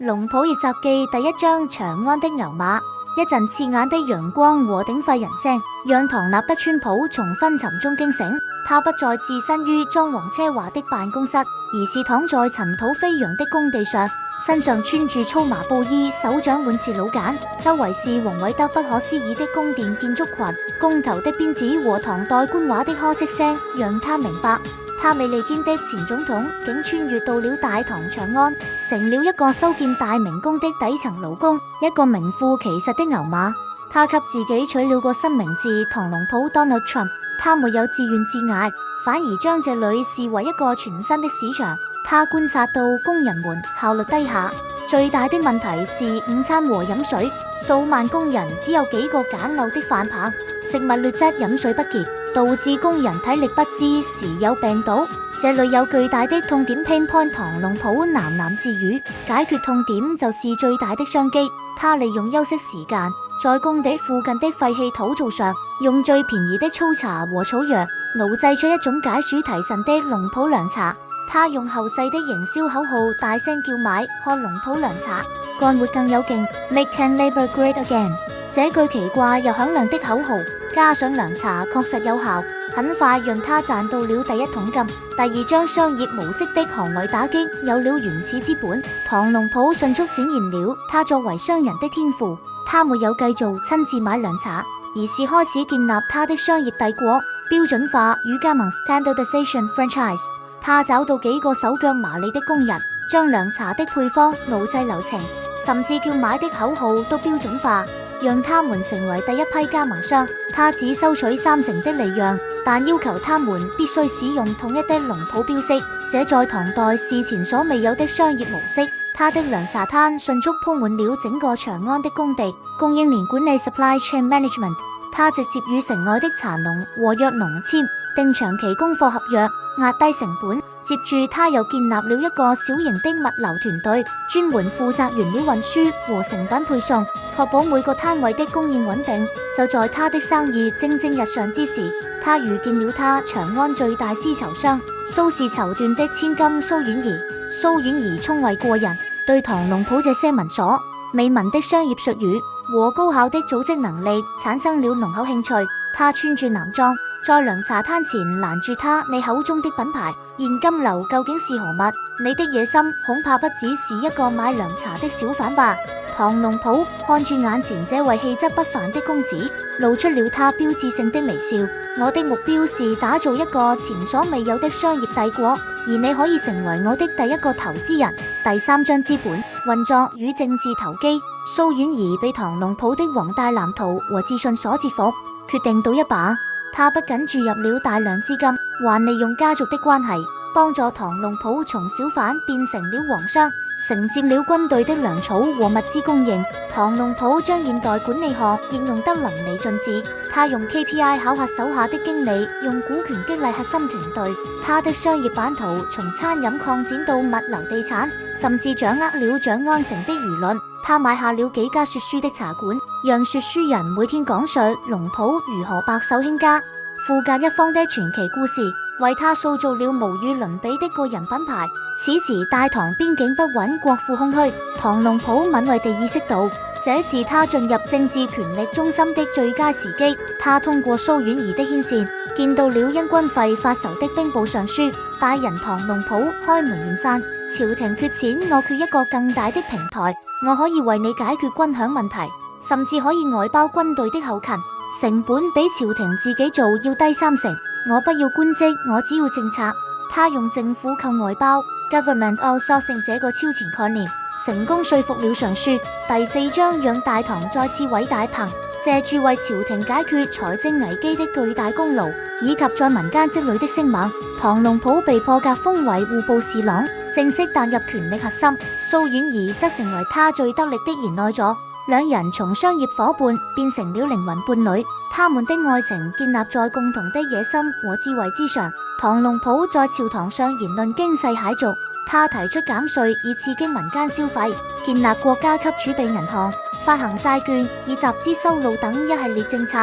龍普亦雜記第一章長安的牛馬，一陣刺眼的陽光和鼎沸人聲，讓唐納德川普從昏沉中驚醒。他不再置身於裝潢奢華的辦公室，而是躺在塵土飛揚的工地上，身上穿住粗麻布衣，手掌滿是老繭，周圍是宏偉得不可思議的宮殿建築群，宮頭的鞭子和唐代官話的呵斥聲，讓他明白，他美利堅的前總統竟穿越到了大唐長安，成了一個修建大明宮的底層勞工，一個名副其實的牛馬。他給自己取了個新名字唐龍普 Donald Trump。他沒有自怨自艾，反而將這裏視為一個全新的市場。他觀察到工人們效率低下，最大的問題是午餐和飲水，數萬工人只有幾個簡陋的飯棚，食物劣質，飲水不潔，導致工人體力不支，時有病倒。這裏有巨大的痛點 pain point， 唐龍普喃喃自語，解決痛點就是最大的商機。他利用休息時間，在工地附近的廢棄土灶上，用最便宜的粗茶和草藥，熬製出一種解暑提神的龍普涼茶。他用後世的營銷口號大聲叫賣，喝龍普涼茶，幹活更有勁 ，Make Tank Labor Great Again。這句奇怪又響亮的口號，加上涼茶確實有效，很快讓他賺到了第一桶金。第二張商業模式的行為打擊有了原始之本，唐龍普迅速展現了他作為商人的天賦。他沒有繼續親自買涼茶，而是開始建立他的商業帝國，標準化與加盟 Standardization Franchise。他找到幾個手腳麻利的工人，將涼茶的配方、熬製流程，甚至叫賣的口號都標準化，讓他們成為第一批加盟商。他只收取30%的利潤，但要求他們必須使用統一的龍普標識，這在唐代是前所未有的商業模式。他的涼茶攤迅速鋪滿了整個長安的工地，供應鏈管理 Supply Chain Management。他直接與城外的茶農和藥農簽訂長期供貨合約，壓低成本。接住他又建立了一個小型的物流團隊，專門負責原料運輸和成品配送，確保每個攤位的供應穩定。就在他的生意蒸蒸日上之時，他遇見了他長安最大絲綢商蘇氏綢緞的千金蘇婉儀。蘇婉儀聰慧過人，對唐龍普這些聞所未聞的商業術語和高效的組織能力產生了濃厚興趣。他穿住男裝，在涼茶攤前攔住他：你口中的品牌現金流究竟是何物？你的野心恐怕不只是一個買涼茶的小販吧？唐龍普看住眼前這位氣質不凡的公子，露出了他標誌性的微笑。我的目標是打造一個前所未有的商業帝國，而你可以成為我的第一個投資人。第3章資本、運作與政治投機。蘇婉儀被唐龍普的宏大藍圖和自信所折服，決定賭一把。他不僅注入了大量資金，還利用家族的關係，幫助唐龍普從小販變成了皇商，承接了軍隊的糧草和物資供應。唐龍普將現代管理學應用得淋漓盡致，他用 KPI 考核手下的經理，用股權激勵核心團隊。他的商業版圖從餐飲擴展到物流地產，甚至掌握了長安城的輿論。他買下了幾家說書的茶館，讓說書人每天講述龍普如何白手興家、富甲一方的傳奇故事，為他塑造了無與倫比的個人品牌。此時大唐邊境不穩，國庫空虛，唐龍普敏銳地意識到，這是他進入政治權力中心的最佳時機。他通過蘇婉儀的牽線，見到了因軍費發愁的兵部尚書大人唐龍普開門見山：朝廷缺錢，我缺一個更大的平台，我可以為你解決軍餉問題，甚至可以外包軍隊的後勤，成本比朝廷自己做要低30%。我不要官職，我只要政策。他用政府購外包 （Government Outsourcing） 這個超前概念，成功說服了尚書。第4章讓大唐再次偉大，憑借住為朝廷解決財政危機的巨大功勞，以及在民間積累的聲望，唐龍普被破格封為戶部侍郎，正式踏入權力核心。蘇婉儀則成為他最得力的賢內助，兩人從商業夥伴變成了靈魂伴侶。他們的愛情建立在共同的野心和智慧之上。唐龍普在朝堂上言論驚世駭俗，他提出減稅以刺激民間消費，建立國家級儲備銀行，發行債券以集資修路等一系列政策。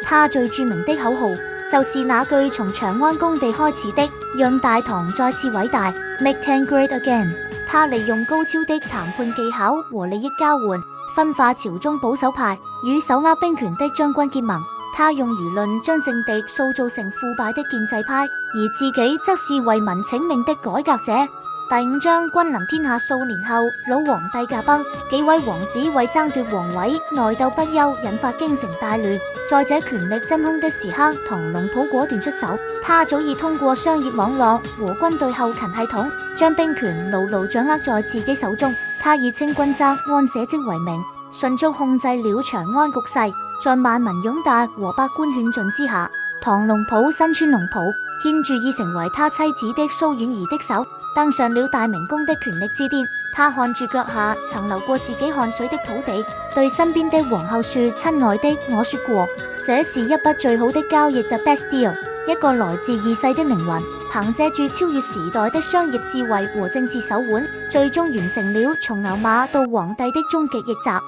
他最著名的口號就是那句從長安工地開始的：讓大唐再次偉大 ，Make Tank Great Again。他他利用高超的談判技巧和利益交換，分化朝中保守派與手握兵權的將軍結盟。他用輿論將政敵塑造成腐敗的建制派，而自己則是為民請命的改革者。第5章，君臨天下數年後，老皇帝駕崩，幾位王子為爭奪皇位內鬥不休，引發京城大亂。在這權力真空的時刻，唐龍普果斷出手。他早已通過商業網絡和軍隊後勤系統，將兵權牢牢掌握在自己手中。他以清君側按社稷為名，迅速控制了長安局勢。在萬民擁戴和百官勸進之下，唐龍普身穿龍袍，牽住已成為他妻子的蘇婉兒的手，登上了大明宮的權力之巔。他看住腳下曾流過自己汗水的土地，對身邊的皇后說：親愛的，我說過，這是一筆最好的交易 ，the best deal。一個來自異世的靈魂，憑借住超越時代的商業智慧和政治手腕，最終完成了從牛馬到皇帝的終極逆襲。